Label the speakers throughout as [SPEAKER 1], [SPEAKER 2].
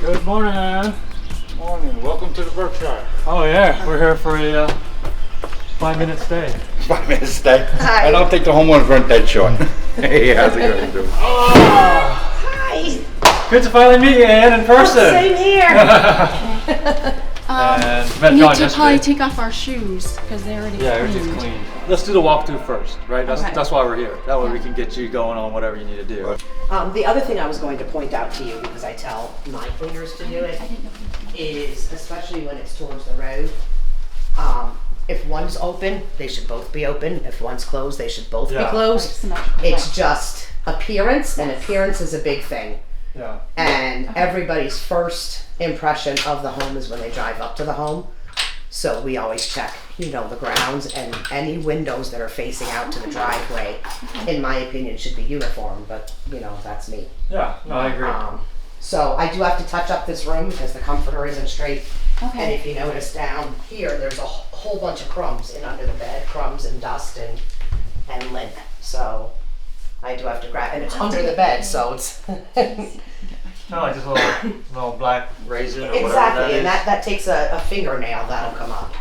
[SPEAKER 1] Good morning.
[SPEAKER 2] Morning. Welcome to the Berkshire.
[SPEAKER 1] Oh yeah, we're here for a 5-minute stay.
[SPEAKER 2] 5 minutes stay.
[SPEAKER 3] Hi.
[SPEAKER 2] I don't think the homeowners rent that short. Hey, how's it going? Dude?
[SPEAKER 3] Hi.
[SPEAKER 1] Good to finally meet you, Ann, in person.
[SPEAKER 3] Same here.
[SPEAKER 1] And met
[SPEAKER 4] we
[SPEAKER 1] John
[SPEAKER 4] need to
[SPEAKER 1] yesterday.
[SPEAKER 4] probably take off our shoes because they're already
[SPEAKER 1] Yeah,
[SPEAKER 4] cleaned.
[SPEAKER 1] everything's clean. Let's do the walkthrough first, right?
[SPEAKER 4] Okay.
[SPEAKER 1] That's why we're here. That way we can get you going on whatever you need to do.
[SPEAKER 3] The other thing I was going to point out to you, because I tell my cleaners to do it, is especially when it's towards the road, if one's open, they should both be open. If one's closed, they should both be
[SPEAKER 1] Yeah.
[SPEAKER 3] closed.
[SPEAKER 4] Symmetrical
[SPEAKER 3] It's
[SPEAKER 4] way.
[SPEAKER 3] just appearance, and appearance is a big thing.
[SPEAKER 1] Yeah.
[SPEAKER 3] And everybody's first impression of the home is when they drive up to the home. So we always check, the grounds, and any windows that are facing out to the driveway, in my opinion, should be uniform, but, that's me.
[SPEAKER 1] Yeah, no, I agree.
[SPEAKER 3] So I do have to touch up this room because the comforter isn't straight.
[SPEAKER 4] Okay.
[SPEAKER 3] And if you notice down here, there's a whole bunch of crumbs in under the bed, crumbs and dust and lint. So I do have to grab, and it's under the bed, so it's.
[SPEAKER 1] Kind of like this little black raisin or whatever
[SPEAKER 3] Exactly,
[SPEAKER 1] that
[SPEAKER 3] and
[SPEAKER 1] is.
[SPEAKER 3] that takes a fingernail, that'll come up.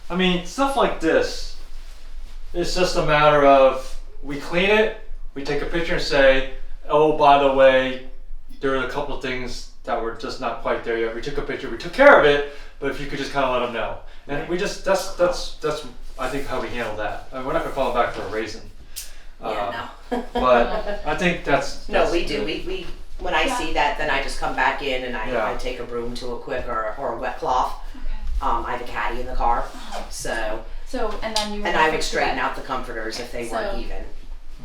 [SPEAKER 1] I mean, stuff like this, it's just a matter of we clean it, we take a picture and say, oh, by the way, there are a couple of things that were just not quite there yet. We took a picture, we took care of it, but if you could just kind of let them know. And we just, that's I think how we handle that. I mean, we're not gonna call them back for a raisin.
[SPEAKER 3] Yeah, no.
[SPEAKER 1] But I think that's
[SPEAKER 3] No, we do,
[SPEAKER 1] good.
[SPEAKER 3] we when I see that, then I just come back in and
[SPEAKER 1] Yeah.
[SPEAKER 3] I take a broom to a quick or a wet cloth.
[SPEAKER 4] Okay.
[SPEAKER 3] I have a caddy in the car, so,
[SPEAKER 4] And then you
[SPEAKER 3] and I would
[SPEAKER 4] fix
[SPEAKER 3] straighten
[SPEAKER 4] that.
[SPEAKER 3] out the comforters if they weren't
[SPEAKER 4] So-
[SPEAKER 3] even.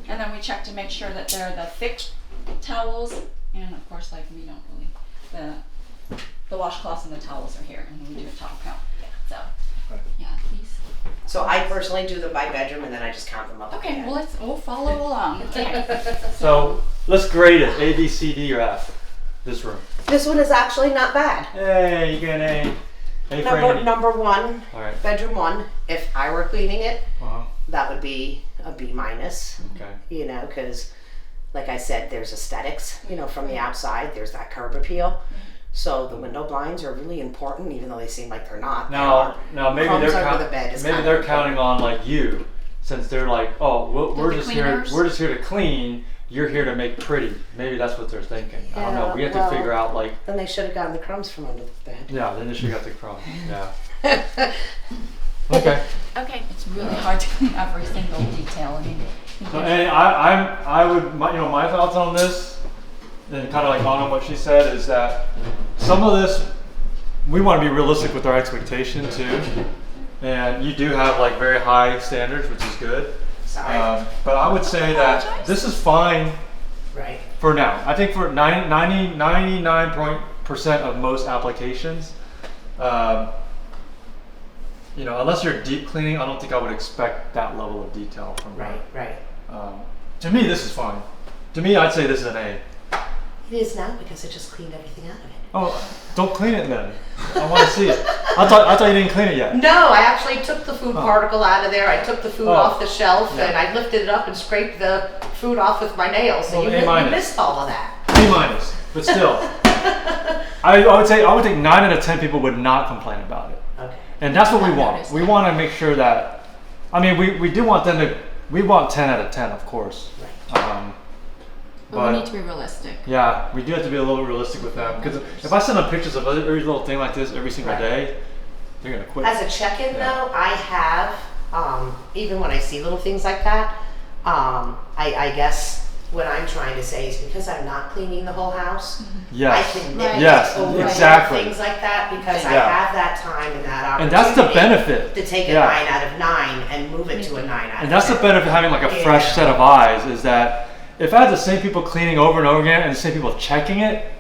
[SPEAKER 4] And then we check to make sure that they're the thick towels, and of course, like we don't really the washcloths and the towels are here, and then we do a towel count. So
[SPEAKER 1] Right.
[SPEAKER 4] yeah, please.
[SPEAKER 3] So I personally do them by bedroom and then I just count them up.
[SPEAKER 4] Okay,
[SPEAKER 3] again.
[SPEAKER 4] well we'll follow along. Okay.
[SPEAKER 1] So let's grade it, A, B, C, D, or F, this room.
[SPEAKER 3] This one is actually not bad.
[SPEAKER 1] Hey, you get an A. A for Andy.
[SPEAKER 3] Number one,
[SPEAKER 1] All right.
[SPEAKER 3] bedroom one, if I were cleaning it,
[SPEAKER 1] Uh-huh.
[SPEAKER 3] that would be a B minus,
[SPEAKER 1] Okay.
[SPEAKER 3] because like I said, there's aesthetics, from the outside, there's that curb appeal. So the window blinds are really important, even though they seem like they're not.
[SPEAKER 1] Now maybe
[SPEAKER 3] Crumbs
[SPEAKER 1] they're
[SPEAKER 3] under the bed is
[SPEAKER 1] maybe
[SPEAKER 3] kind
[SPEAKER 1] they're
[SPEAKER 3] of
[SPEAKER 1] counting on like you, since they're like, oh, we're
[SPEAKER 4] the
[SPEAKER 1] just here,
[SPEAKER 4] cleaners?
[SPEAKER 1] we're just here to clean. You're here to make pretty. Maybe that's what they're thinking. I don't know.
[SPEAKER 3] Yeah,
[SPEAKER 1] We have
[SPEAKER 3] well-
[SPEAKER 1] to figure out like,
[SPEAKER 3] Then they should have gotten the crumbs from under the bed.
[SPEAKER 1] yeah. Then they should got the crumb. Yeah. Okay.
[SPEAKER 4] Okay. It's really hard to clean every single detail. I mean,
[SPEAKER 1] So Annie, I would my thoughts on this, and kind of like on what she said, is that some of this we want to be realistic with our expectation too, and you do have like very high standards, which is good.
[SPEAKER 3] Sorry.
[SPEAKER 1] But I would say that
[SPEAKER 4] Apologize.
[SPEAKER 1] this is fine
[SPEAKER 3] Right.
[SPEAKER 1] for now. I think for 99% of most applications, unless you're deep cleaning, I don't think I would expect that level of detail from
[SPEAKER 3] Right,
[SPEAKER 1] that.
[SPEAKER 3] right.
[SPEAKER 1] To me, this is fine. To me, I'd say this is an A.
[SPEAKER 3] It is now because I just cleaned everything out of it.
[SPEAKER 1] Oh, don't clean it then. I want to see it. I thought you didn't clean it yet.
[SPEAKER 3] No, I actually took the food particle out of there. I took the food
[SPEAKER 1] Oh.
[SPEAKER 3] off the shelf
[SPEAKER 1] Yeah.
[SPEAKER 3] and I lifted it up and scraped the food off with my nails. So
[SPEAKER 1] Well,
[SPEAKER 3] you,
[SPEAKER 1] A minus.
[SPEAKER 3] missed all of that.
[SPEAKER 1] A minus, but still. I would think 9 out of 10 people would not complain about it.
[SPEAKER 3] Okay.
[SPEAKER 1] And that's what we
[SPEAKER 4] I've
[SPEAKER 1] want.
[SPEAKER 4] noticed
[SPEAKER 1] We
[SPEAKER 4] that.
[SPEAKER 1] want to make sure that, we do want them to, we want 10 out of 10, of course.
[SPEAKER 4] but we need to be realistic.
[SPEAKER 1] Yeah, we do have to be a little realistic with them. Because if I send them pictures of every little thing like this every single
[SPEAKER 3] Right.
[SPEAKER 1] day, they're going to quit.
[SPEAKER 3] As a check-in
[SPEAKER 1] Yeah.
[SPEAKER 3] though, I have, even when I see little things like that, I guess what I'm trying to say is because I'm not cleaning the whole house,
[SPEAKER 1] Yes.
[SPEAKER 3] I can nitpick
[SPEAKER 1] Yes,
[SPEAKER 3] over
[SPEAKER 1] exactly.
[SPEAKER 3] things like that because I
[SPEAKER 1] Yeah.
[SPEAKER 3] have that time and that opportunity.
[SPEAKER 1] And that's the benefit.
[SPEAKER 3] To take a
[SPEAKER 1] Yeah.
[SPEAKER 3] 9 out of 9 and move it to a 9 out of 10.
[SPEAKER 1] And that's the benefit of having like a fresh
[SPEAKER 3] Yeah.
[SPEAKER 1] set of eyes, is that if I had the same people cleaning over and over again and the same people checking it,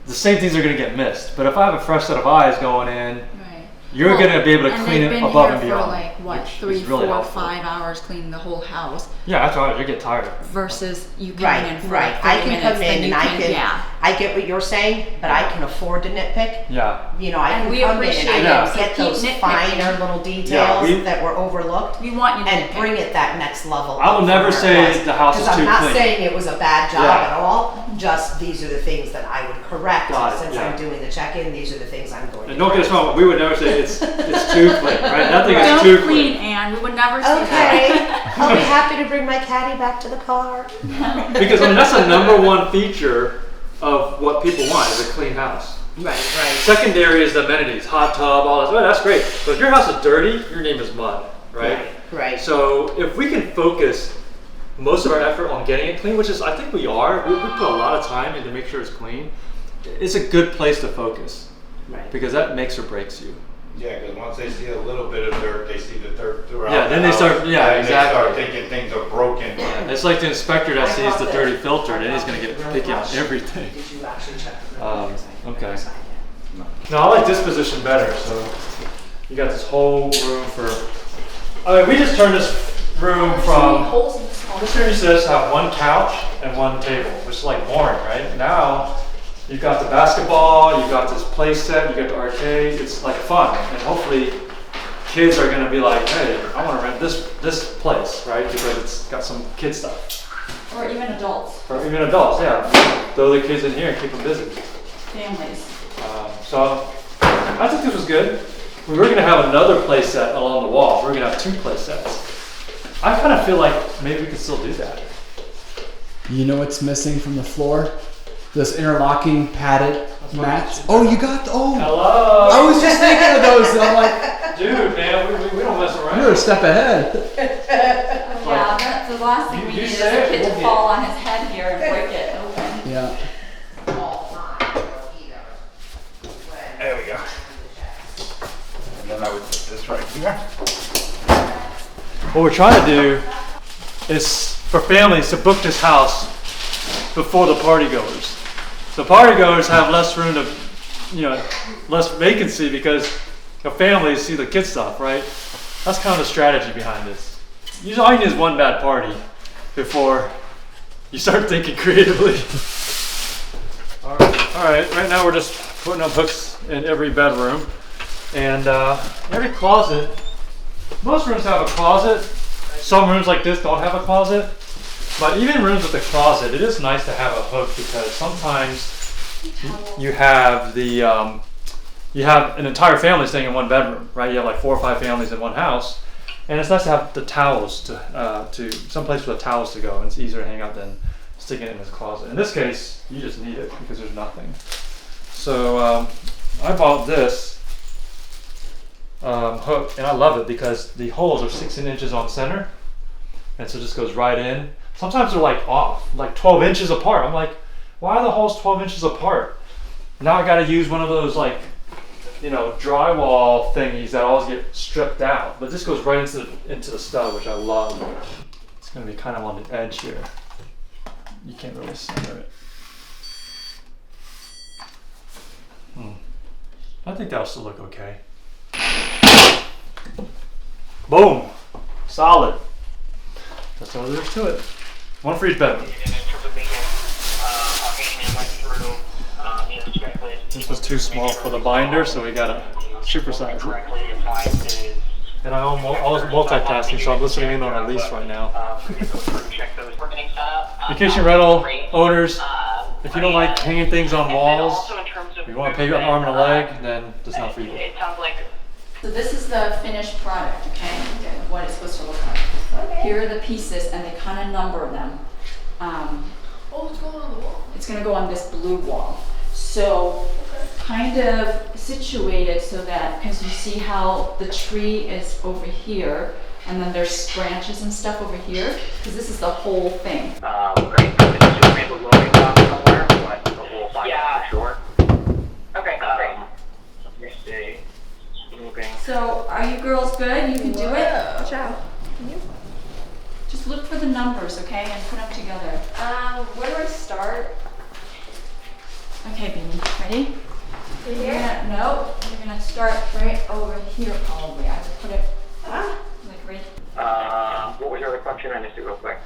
[SPEAKER 1] the same things are going to get missed. But if I have a fresh set of eyes going in,
[SPEAKER 4] Right.
[SPEAKER 1] you're going to be able to
[SPEAKER 4] and
[SPEAKER 1] clean
[SPEAKER 4] they've
[SPEAKER 1] it
[SPEAKER 4] been
[SPEAKER 1] above
[SPEAKER 4] here
[SPEAKER 1] and beyond.
[SPEAKER 4] for like what,
[SPEAKER 1] which
[SPEAKER 4] 3,
[SPEAKER 1] is really
[SPEAKER 4] 4,
[SPEAKER 1] helpful.
[SPEAKER 4] 5 hours cleaning the whole house
[SPEAKER 1] Yeah, that's right. You get tired.
[SPEAKER 4] versus you coming in
[SPEAKER 3] Right,
[SPEAKER 4] for
[SPEAKER 3] right.
[SPEAKER 4] like
[SPEAKER 3] I
[SPEAKER 4] 30
[SPEAKER 3] can
[SPEAKER 4] minutes,
[SPEAKER 3] come
[SPEAKER 4] then
[SPEAKER 3] in
[SPEAKER 4] you
[SPEAKER 3] and
[SPEAKER 4] can,
[SPEAKER 3] I get what you're saying, but I can afford to nitpick.
[SPEAKER 1] Yeah.
[SPEAKER 3] I
[SPEAKER 4] And
[SPEAKER 3] can
[SPEAKER 4] we
[SPEAKER 3] come in and
[SPEAKER 4] appreciate
[SPEAKER 3] I
[SPEAKER 1] it,
[SPEAKER 3] can
[SPEAKER 1] so
[SPEAKER 3] get
[SPEAKER 4] keep
[SPEAKER 3] those
[SPEAKER 4] nitpicking.
[SPEAKER 3] finer little details
[SPEAKER 1] Yeah, we-
[SPEAKER 3] that were overlooked
[SPEAKER 4] We want you to
[SPEAKER 3] and
[SPEAKER 4] nitpick.
[SPEAKER 3] bring it that next level.
[SPEAKER 1] I will
[SPEAKER 3] up
[SPEAKER 1] never
[SPEAKER 3] from where it
[SPEAKER 1] say
[SPEAKER 3] was.
[SPEAKER 1] the house is
[SPEAKER 3] 'Cause
[SPEAKER 1] too
[SPEAKER 3] I'm not
[SPEAKER 1] clean.
[SPEAKER 3] saying it was a bad job
[SPEAKER 1] Yeah.
[SPEAKER 3] at all, Just these are the things that I would correct
[SPEAKER 1] Got it,
[SPEAKER 3] since
[SPEAKER 1] yeah.
[SPEAKER 3] I'm doing the check-in. These are the things I'm going to
[SPEAKER 1] And don't get us wrong, we would never say it's too clean, right? Nothing is
[SPEAKER 4] Don't
[SPEAKER 1] too
[SPEAKER 4] clean,
[SPEAKER 1] clean.
[SPEAKER 4] Anne. We would never say
[SPEAKER 3] Okay,
[SPEAKER 4] that.
[SPEAKER 3] I'll be happy to bring my caddy back to the car.
[SPEAKER 1] Because I mean, that's the number one feature of what people want is a clean house.
[SPEAKER 3] Right.
[SPEAKER 1] Secondary is the amenities, hot tub, all that. Well, that's great. But if your house is dirty, your name is mud, right?
[SPEAKER 3] Right.
[SPEAKER 1] So if we can focus most of our effort on getting it clean, which is I think we are, we put a lot of time in to make sure it's clean. It's a good place to focus
[SPEAKER 3] Right.
[SPEAKER 1] because that makes or breaks you.
[SPEAKER 5] Yeah, because once they see a little bit of dirt, they see the dirt throughout.
[SPEAKER 1] Yeah, then they
[SPEAKER 5] the
[SPEAKER 1] start-
[SPEAKER 5] house,
[SPEAKER 1] yeah,
[SPEAKER 5] and
[SPEAKER 1] exactly.
[SPEAKER 5] They start thinking things are broken.
[SPEAKER 1] It's like the inspector that
[SPEAKER 3] I
[SPEAKER 1] sees
[SPEAKER 3] thought
[SPEAKER 1] the
[SPEAKER 3] that-
[SPEAKER 1] dirty filter and then he's
[SPEAKER 3] I
[SPEAKER 1] going to get
[SPEAKER 3] thought
[SPEAKER 1] picky on
[SPEAKER 3] really
[SPEAKER 1] everything.
[SPEAKER 3] Did you actually check the
[SPEAKER 1] Okay. No, I like this position better. So you got this whole room for. I mean, we just turned this room from.
[SPEAKER 4] holes in this wall.
[SPEAKER 1] This room used to just have one couch and one table, which is like boring, right? Now you've got the basketball, you've got this play set, you got the arcade. It's like fun, and hopefully kids are going to be like, hey, I want to rent this place, right? Because it's got some kid stuff.
[SPEAKER 4] Or even adults,
[SPEAKER 1] Or even adults, yeah. Throw the kids in here and keep them busy.
[SPEAKER 4] families.
[SPEAKER 1] So I think this was good. We were gonna have another play set along the walls. We're gonna have 2 play sets. I kind of feel like maybe we could still do that.
[SPEAKER 6] You know what's missing from the floor? Those interlocking padded
[SPEAKER 1] what
[SPEAKER 6] mats.
[SPEAKER 1] I-
[SPEAKER 6] Oh, you got the, oh.
[SPEAKER 1] Hello,
[SPEAKER 6] I was just thinking of those. I'm like,
[SPEAKER 1] dude, man. We don't mess
[SPEAKER 6] you're
[SPEAKER 1] around.
[SPEAKER 6] a step ahead.
[SPEAKER 4] Yeah, that's the last thing we
[SPEAKER 1] You
[SPEAKER 4] need is
[SPEAKER 1] say
[SPEAKER 4] a
[SPEAKER 1] it,
[SPEAKER 4] kid
[SPEAKER 1] we'll
[SPEAKER 4] to
[SPEAKER 1] get
[SPEAKER 4] fall on his head here and break it open.
[SPEAKER 6] Yeah.
[SPEAKER 5] There we go. And then I would put this right here.
[SPEAKER 1] What we're trying to do is for families to book this house before the party goers. The party goers have less room to, less vacancy because the families see the kid stuff, right? That's kind of the strategy behind this. Usually all you need is one bad party before you start thinking creatively. All right, right now we're just putting up hooks in every bedroom and every closet. Most rooms have a closet. Some rooms like this don't have a closet. But even rooms with a closet, it is nice to have a hook because sometimes you have you have an entire family staying in one bedroom, right? You have like 4 or 5 families in one house, and it's nice to have the towels to some place for the towels to go, and it's easier to hang out than sticking it in this closet. In this case, you just need it because there's nothing. So I bought this hook, and I love it because the holes are 16 inches on center, and so it just goes right in. Sometimes they're like off, like 12 inches apart. I'm like, why are the holes 12 inches apart? Now I got to use one of those like, drywall thingies that always get stripped out. But this goes right into the stud, which I love. It's going to be kind of on the edge here. You can't really center it. I think that'll still look okay. Boom! Solid. That's all there is to it. One for each bedroom. This was too small for the binder, so we gotta supersize it. And I was multitasking, so I'm listening in on a lease right now. Vacation rental owners, if you don't like hanging things on walls, if you want to pay an arm and a leg, then this is not for you.
[SPEAKER 4] So this is the finished product, okay? What it's supposed to look like. Okay. Here are the pieces, and they kind of number them.
[SPEAKER 7] It's going on the wall.
[SPEAKER 4] It's going to go on this blue wall. So kind of situated so that, because you see how the tree is over here, and then there's branches and stuff over here, because this is the whole thing.
[SPEAKER 8] Great. Just maybe a loading dock somewhere, but the whole side for sure. Okay, great. Let me see. Moving.
[SPEAKER 4] So are you girls good? You can do it?
[SPEAKER 7] Watch out.
[SPEAKER 4] Just look for the numbers, okay, and put them together.
[SPEAKER 7] Where do I start?
[SPEAKER 4] Okay, baby, ready?
[SPEAKER 7] Here?
[SPEAKER 4] No, you're gonna start right over here probably. I would put it like right.
[SPEAKER 8] What was your other question? I missed it real quick.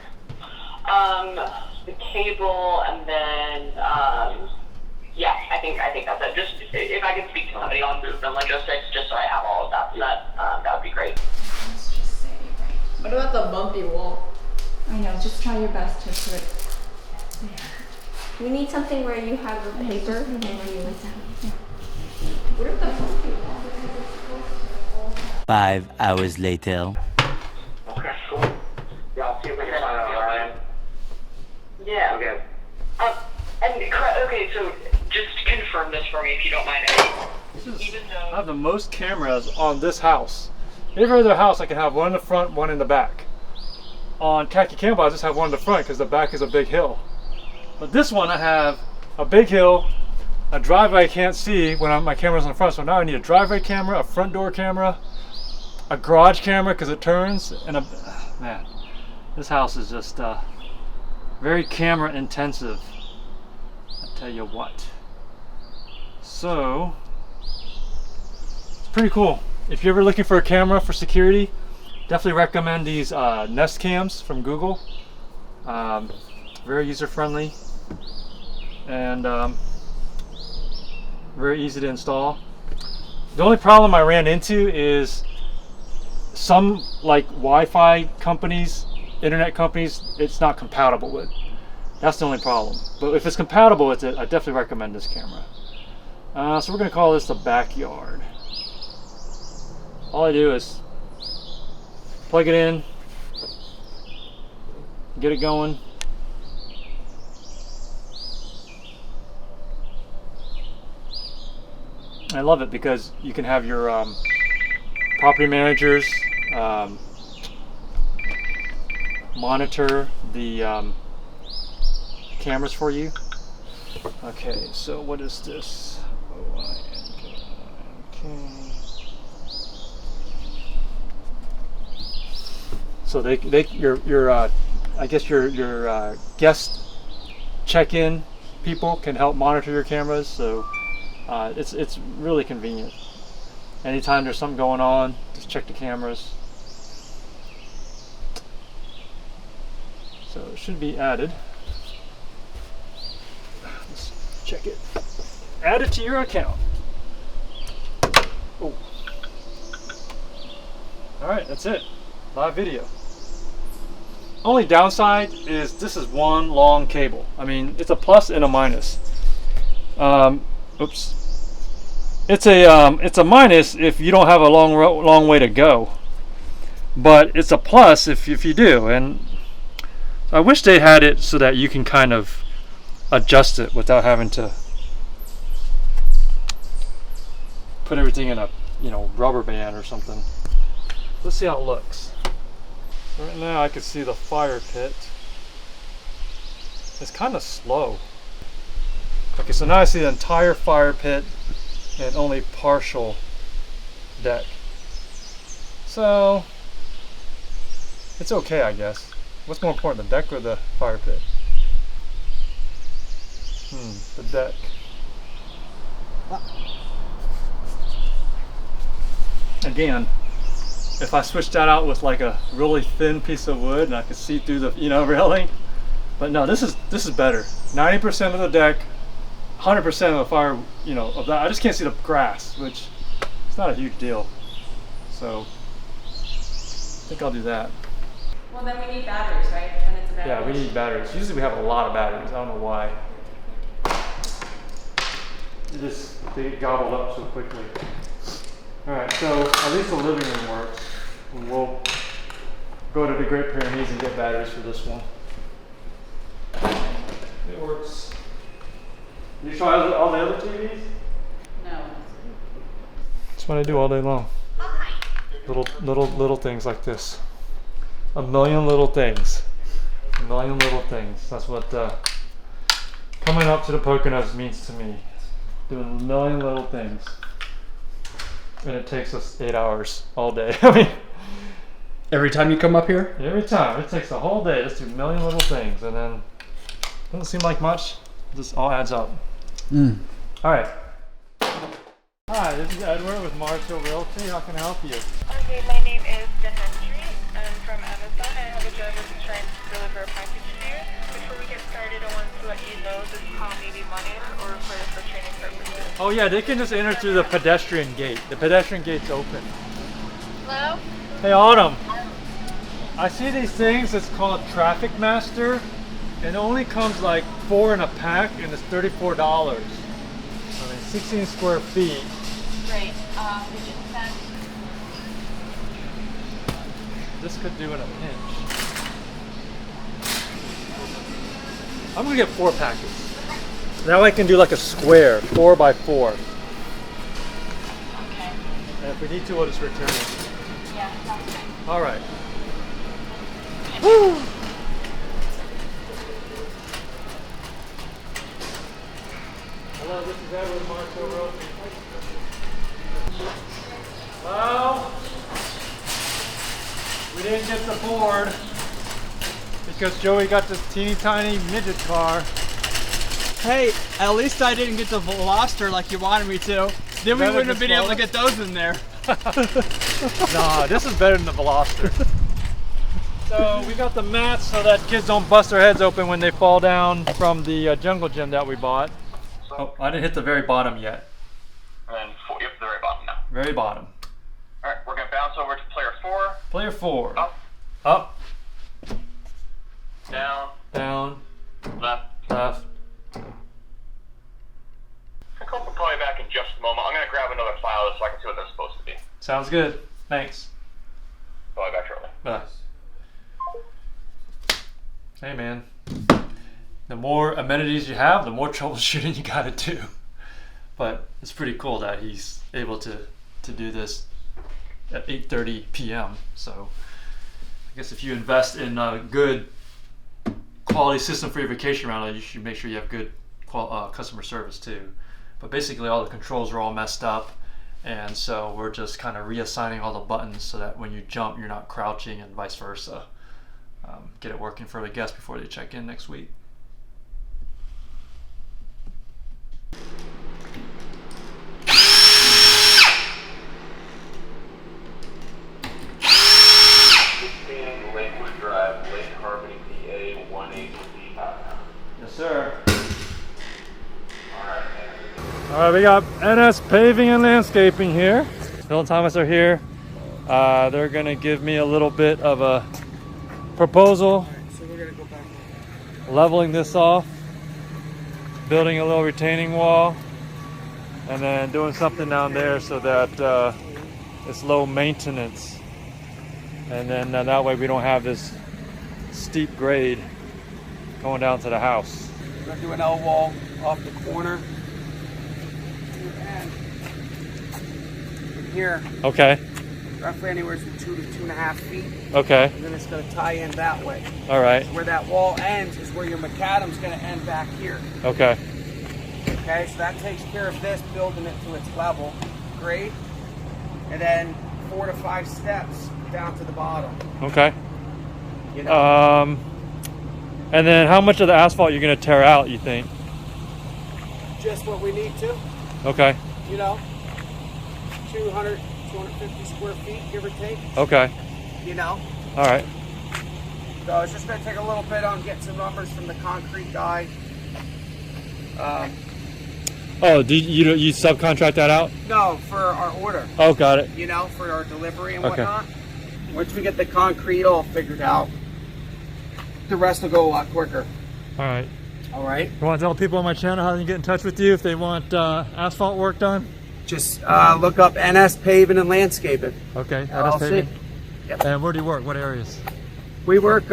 [SPEAKER 9] The cable, and then, yeah, I think that's it. Just, if I could speak to somebody on movement logistics, just so I have all of that set, that would be great.
[SPEAKER 4] Let's just say right.
[SPEAKER 7] What about the bumpy wall?
[SPEAKER 4] I know, just try your best to put it there.
[SPEAKER 7] We need something where you have a paper and you. What are the
[SPEAKER 10] 5 hours later.
[SPEAKER 8] Okay, cool. Yeah, I'll see if we can find out Ryan.
[SPEAKER 9] Yeah.
[SPEAKER 8] Okay.
[SPEAKER 9] Okay, so just confirm this for me if you don't mind. Even though
[SPEAKER 1] I have the most cameras on this house. Every other house I can have one in the front, one in the back. On Khaki Campbell I just have one in the front because the back is a big hill. But this one I have a big hill, a driveway I can't see when my camera's in the front, so now I need a driveway camera, a front door camera, a garage camera because it turns, and man, this house is just very camera intensive. I tell you what. So it's pretty cool. If you're ever looking for a camera for security, definitely recommend these Nest cams from Google. Very user friendly and very easy to install. The only problem I ran into is some like Wi-Fi companies, internet companies, it's not compatible with. That's the only problem. But if it's compatible with it, I definitely recommend this camera. So we're gonna call this the backyard. All I do is plug it in, get it going. I love it because you can have your property managers monitor the cameras for you. Okay, so what is this? So your I guess your guest check-in people can help monitor your cameras. So it's really convenient. Anytime there's something going on, just check the cameras. So it should be added. Let's check it. Add it to your account. Oh. All right, that's it. Live video. Only downside is this is one long cable. I mean, it's a plus and a minus. Oops. It's a minus if you don't have a long way to go, but it's a plus if you do. And I wish they had it so that you can kind of adjust it without having to put everything in a rubber band or something. Let's see how it looks. Right now I can see the fire pit. It's kind of slow. Okay, so now I see the entire fire pit and only partial deck. So it's okay, I guess. What's more important, the deck or the fire pit? The deck. Again, if I switch that out with like a really thin piece of wood and I could see through the railing, but no, this is better. 90% of the deck, 100% of the fire, of that. I just can't see the grass, which is not a huge deal. So I think I'll do that.
[SPEAKER 4] Well, then we need batteries, right? And it's a battery.
[SPEAKER 1] Yeah, we need batteries. Usually we have a lot of batteries. I don't know why. They get gobbled up so quickly. Alright, so at least the living room works. And we'll go to the Great Pyrenees and get batteries for this one. It works. Did you try all the other TVs?
[SPEAKER 4] No.
[SPEAKER 1] That's what I do all day long. Little things like this. A million little things. A million little things. That's what coming up to the Poconos means to me. Doing a million little things. And it takes us 8 hours all day. I mean,
[SPEAKER 6] Every time you come up here?
[SPEAKER 1] every time. It takes a whole day just to do a million little things. And then doesn't seem like much. This all adds up. Alright. Hi, this is Edward with Marshall Realty. How can I help you?
[SPEAKER 11] Okay, my name is Dehendry. I'm from Amazon. I have a driver who's trying to deliver a package to you. Before we get started, I want to let you know this call may be monitored or recorded for training purposes.
[SPEAKER 1] Oh yeah, they can just enter through the pedestrian gate. The pedestrian gate's open.
[SPEAKER 11] Hello?
[SPEAKER 1] Hey Autumn, I see these things, it's called Traffic Master. It only comes like 4 in a pack, and it's $34. I mean, 16 square feet.
[SPEAKER 4] Great. We just sent.
[SPEAKER 1] This could do in a pinch. I'm gonna get 4 packets. Now I can do like a square, 4 by 4.
[SPEAKER 4] Okay.
[SPEAKER 1] And if we need to, we'll just return it.
[SPEAKER 4] Yeah, sounds good.
[SPEAKER 1] All right. Woo! Hello, this is Edward Marshall Rope. Well, we didn't get the board because Joey got this teeny tiny midget car.
[SPEAKER 6] Hey, at least I didn't get the Veloster like you wanted me to. Then we wouldn't have been able to get those in there.
[SPEAKER 1] Nah, this is better than the Veloster. So we got the mats so that kids don't bust their heads open when they fall down from the jungle gym that we bought. Oh, I didn't hit the very bottom yet.
[SPEAKER 8] And yep, the very bottom now.
[SPEAKER 1] Very bottom.
[SPEAKER 8] All right, we're gonna bounce over to player 4.
[SPEAKER 1] Player 4.
[SPEAKER 8] Up.
[SPEAKER 1] Up.
[SPEAKER 8] Down.
[SPEAKER 1] Down.
[SPEAKER 8] Left.
[SPEAKER 1] Left.
[SPEAKER 8] I'll call you back in just a moment. I'm gonna grab another file so I can see what they're supposed to be.
[SPEAKER 1] Sounds good. Thanks.
[SPEAKER 8] Call you back shortly.
[SPEAKER 1] Bye. Hey man, the more amenities you have, the more troubleshooting you gotta do. But it's pretty cool that he's able to do this at 8:30 p.m. So I guess if you invest in a good quality system for your vacation rental, you should make sure you have good customer service too. But basically all the controls are all messed up, and so we're just kind of reassigning all the buttons so that when you jump you're not crouching and vice versa. Get it working for the guests before they check in next week.
[SPEAKER 8] Lakewood Drive, Lake Harmony, PA 183.
[SPEAKER 1] Yes, sir.
[SPEAKER 8] Alright,
[SPEAKER 1] All right, we got NS Paving and Landscaping here. Bill and Thomas are here. They're gonna give me a little bit of a proposal.
[SPEAKER 6] So we're gonna go back.
[SPEAKER 1] Leveling this off, building a little retaining wall, and then doing something down there so that it's low maintenance. And then that way we don't have this steep grade going down to the house.
[SPEAKER 6] We're gonna do an L wall off the corner. And here,
[SPEAKER 1] Okay,
[SPEAKER 6] roughly anywhere from 2 to 2.5 feet.
[SPEAKER 1] okay,
[SPEAKER 6] And then it's gonna tie in that way.
[SPEAKER 1] all right,
[SPEAKER 6] Where that wall ends is where your macadam's gonna end back here.
[SPEAKER 1] okay,
[SPEAKER 6] Okay, so that takes care of this, building it to its level grade. And then 4 to 5 steps down to the bottom.
[SPEAKER 1] okay.
[SPEAKER 6] You know?
[SPEAKER 1] And then how much of the asphalt you're gonna tear out, you think?
[SPEAKER 6] Just what we need to,
[SPEAKER 1] Okay,
[SPEAKER 6] you know, 200, 250 square feet, give or take,
[SPEAKER 1] okay,
[SPEAKER 6] you know.
[SPEAKER 1] all right.
[SPEAKER 6] So it's just gonna take a little bit on getting some numbers from the concrete guy.
[SPEAKER 1] Oh, you subcontract that out?
[SPEAKER 6] No, for our order,
[SPEAKER 1] Oh, got it.
[SPEAKER 6] you know, for our delivery and
[SPEAKER 1] Okay.
[SPEAKER 6] whatnot. Once we get the concrete all figured out, the rest will go a lot quicker.
[SPEAKER 1] All right.
[SPEAKER 6] All right.
[SPEAKER 1] You want to tell people on my channel how they can get in touch with you if they want asphalt work done?
[SPEAKER 6] Just look up NS Paving and Landscaping.
[SPEAKER 1] Okay,
[SPEAKER 6] LLC.
[SPEAKER 1] paving.
[SPEAKER 6] Yep.
[SPEAKER 1] And where do you work? What areas?
[SPEAKER 6] We work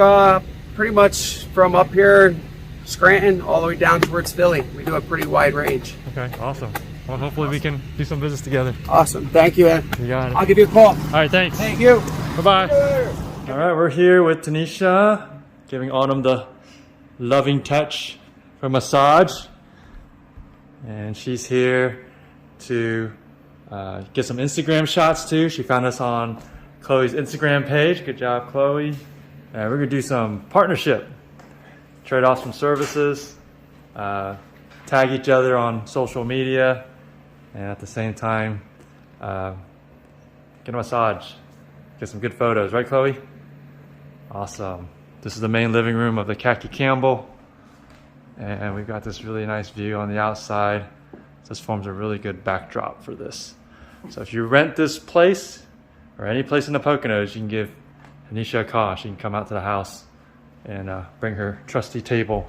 [SPEAKER 6] pretty much from up here, Scranton, all the way down towards Philly. We do a pretty wide range.
[SPEAKER 1] Okay, awesome. Well, hopefully we can do some business together.
[SPEAKER 6] Awesome. Thank you, Ed.
[SPEAKER 1] You got it.
[SPEAKER 6] I'll give you a call.
[SPEAKER 1] All right, thanks.
[SPEAKER 6] Thank you.
[SPEAKER 1] Bye-bye. All right, we're here with Tanisha, giving Autumn the loving touch for massage. And she's here to get some Instagram shots too. She found us on Chloe's Instagram page. Good job, Chloe. We're gonna do some partnership, trade off some services, tag each other on social media, and at the same time, get a massage, get some good photos, right, Chloe? Awesome. This is the main living room of the Khaki Campbell, and we've got this really nice view on the outside. This forms a really good backdrop for this. So if you rent this place or any place in the Poconos, you can give Anisha a call. She can come out to the house and bring her trusty table.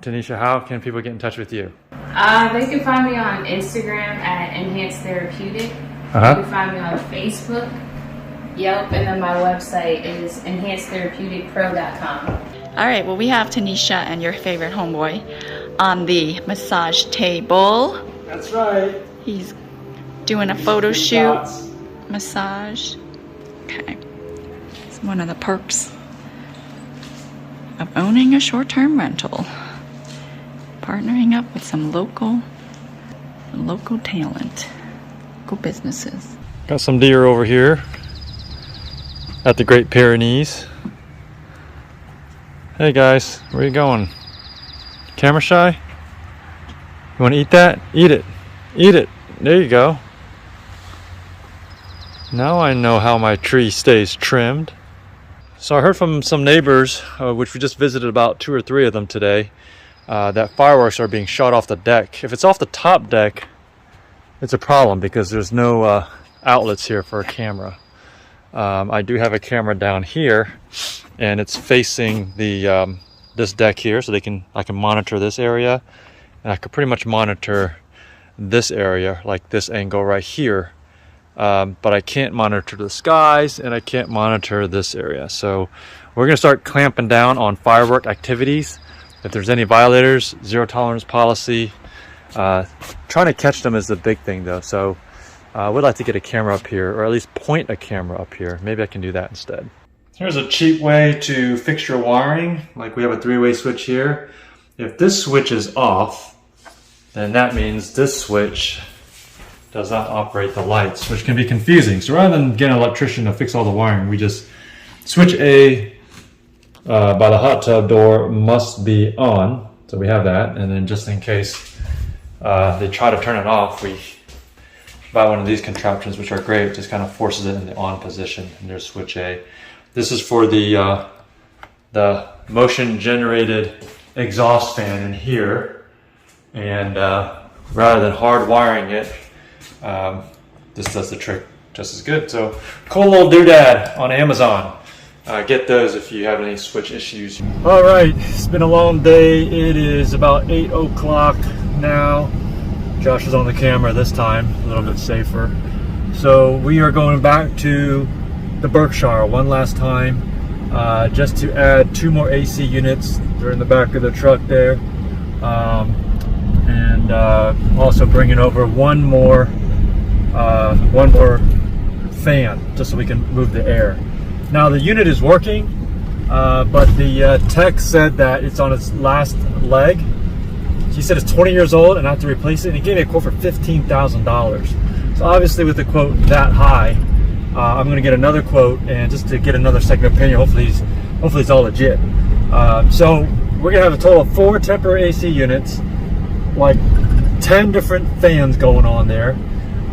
[SPEAKER 1] Tanisha, how can people get in touch with you?
[SPEAKER 12] They can find me on Instagram at Enhanced Therapeutic. You can find me on Facebook. Yep, and then my website is enhancedtherapeuticpro.com.
[SPEAKER 4] All right, well, we have Tanisha and your favorite homeboy on the massage table.
[SPEAKER 1] That's right.
[SPEAKER 4] He's doing a photo shoot, massage. Okay, it's one of the perks of owning a short-term rental. Partnering up with some local talent, local businesses.
[SPEAKER 1] Got some deer over here at the Great Pyrenees. Hey guys, where you going? Camera shy? You want to eat that? Eat it. Eat it. There you go. Now I know how my tree stays trimmed. So I heard from some neighbors, which we just visited about 2 or 3 of them today, that fireworks are being shot off the deck. If it's off the top deck, it's a problem because there's no outlets here for a camera. I do have a camera down here, and it's facing the this deck here, so I can monitor this area, and I could pretty much monitor this area, like this angle right here. But I can't monitor the skies, and I can't monitor this area. So we're going to start clamping down on firework activities. If there's any violators, zero tolerance policy. Trying to catch them is the big thing though. So I would like to get a camera up here, or at least point a camera up here. Maybe I can do that instead. Here's a cheap way to fix your wiring. Like we have a 3-way switch here. If this switch is off, then that means this switch does not operate the lights, which can be confusing. So rather than get an electrician to fix all the wiring, we just switch A by the hot tub door must be on. So we have that, and then just in case they try to turn it off, we buy one of these contraptions, which are great. It just kind of forces it in the on position, and there's switch A. This is for the motion generated exhaust fan in here, and rather than hard wiring it, this does the trick just as good. So cool little doodad on Amazon. Get those if you have any switch issues. All right, it's been a long day. It is about 8 o'clock now. Josh is on the camera this time, a little bit safer. So we are going back to the Berkshire one last time, just to add 2 more AC units. They're in the back of the truck there. And also bringing over one more fan, just so we can move the air. Now the unit is working, but the tech said that it's on its last leg. She said it's 20 years old and I have to replace it, and he gave me a quote for $15,000. So obviously with the quote that high, I'm going to get another quote, and just to get another second opinion. Hopefully it's all legit. So we're going to have a total of 4 temporary AC units, like 10 different fans going on there.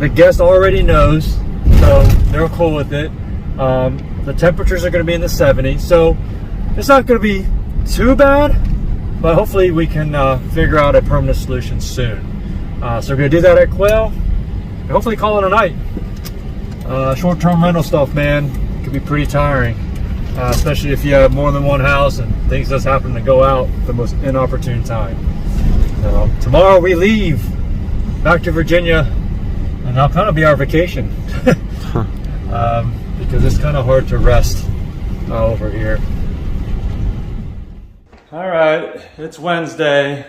[SPEAKER 1] The guest already knows, so they're cool with it. The temperatures are going to be in the 70s, so it's not going to be too bad, but hopefully we can figure out a permanent solution soon. So we're going to do that at Quail, and hopefully call it a night. Short-term rental stuff, man, can be pretty tiring, especially if you have more than one house and things just happen to go out at the most inopportune time. So tomorrow we leave back to Virginia, and that'll kind of be our vacation. Because it's kind of hard to rest over here. All right, it's Wednesday.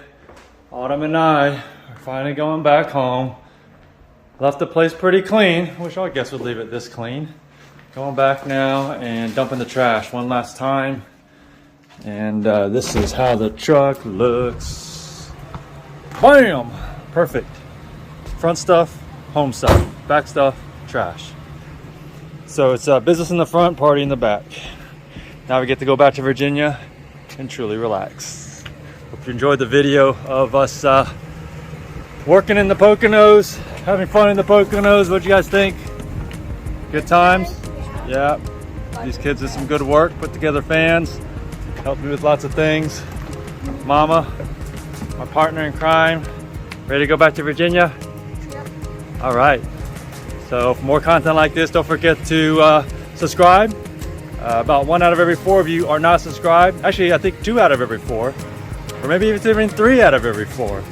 [SPEAKER 1] Autumn and I are finally going back home. Left the place pretty clean. Wish all guests would leave it this clean. Going back now and dumping the trash one last time. And this is how the truck looks. Bam! Perfect. Front stuff, home stuff. Back stuff, trash. So it's business in the front, party in the back. Now we get to go back to Virginia and truly relax. Hope you enjoyed the video of us working in the Poconos, having fun in the Poconos. What'd you guys think? Good times? Yeah. These kids did some good work, put together fans, helped me with lots of things. Mama, my partner in crime, ready to go back to Virginia? All right. So for more content like this, don't forget to subscribe, About 1 out of every 4 of you are not subscribed. Actually, I think 2 out of every 4, or maybe even 3 out of every 4.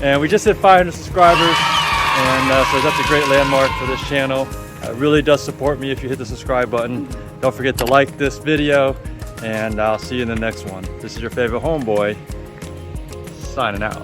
[SPEAKER 1] And we just hit 500 subscribers, and so that's a great landmark for this channel. It really does support me if you hit the subscribe button. Don't forget to like this video, and I'll see you in the next one. This is your favorite homeboy, signing out.